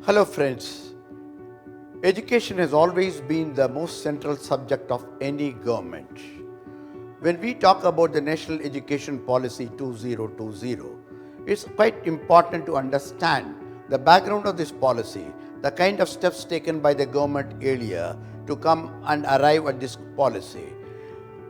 Hello friends, education has always been the most central subject of any government. When we talk about the National Education Policy 2020, it's quite important to understand the background of this policy, the kind of steps taken by the government earlier to come and arrive at this policy.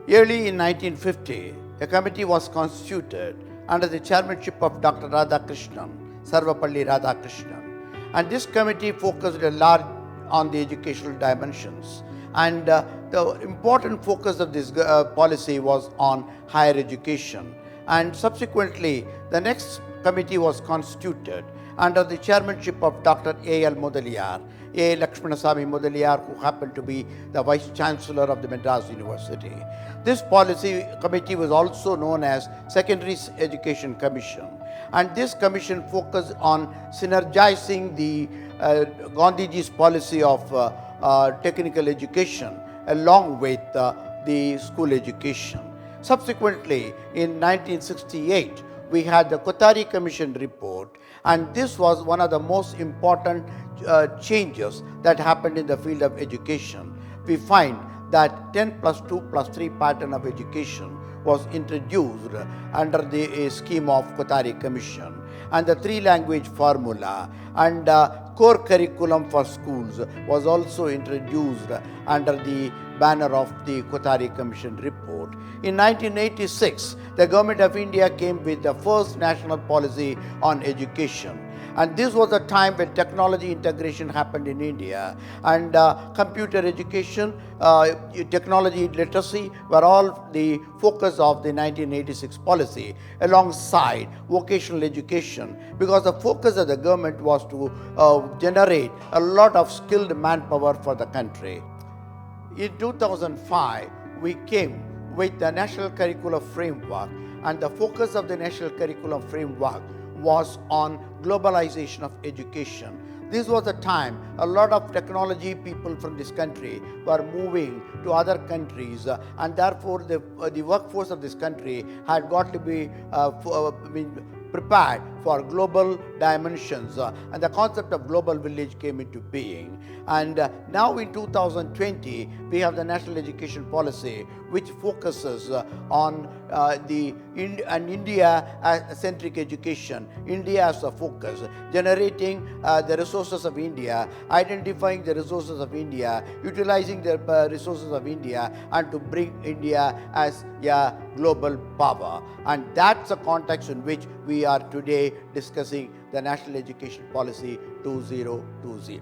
Early in 1950, a committee was constituted under the chairmanship of Dr. Radhakrishnan, Sarvapalli Radhakrishnan. And this committee focused a lot on the educational dimensions. And the important focus of this policy was on higher education. And subsequently, the next committee was constituted under the chairmanship of Dr. A.L. Mudaliar, A. Lakshmanasamy Mudaliar, who happened to be the Vice Chancellor of the Madras University. This policy committee was also known as Secondary Education Commission. And this commission focused on synergizing the Gandhiji's policy of technical education along with the school education. Subsequently, in 1968, we had the Kothari Commission report, and this was one of the most important changes that happened in the field of education. We find that 10 plus 2 plus 3 pattern of education was introduced under the scheme of Kothari Commission, and the 3-language formula and core curriculum for schools was also introduced under the banner of the Kothari Commission report. In 1986, the Government of India came with the first national policy on education. And this was a time when technology integration happened in India, and computer education, technology literacy were all the focus of the 1986 policy, alongside vocational education, because the focus of the government was to generate a lot of skilled manpower for the country. In 2005, we came with the National Curriculum Framework, and the focus of the National Curriculum Framework was on globalization of education. This was a time a lot of technology people from this country were moving to other countries, and therefore the workforce of this country had got to be prepared for global dimensions, and the concept of global village came into being. And now in 2020, we have the National Education Policy, which focuses on India-centric education, India as a focus, generating the resources of India, identifying the resources of India, utilizing the resources of India, and to bring India as a global power. And that's the context in which we are today discussing the National Education Policy 2020.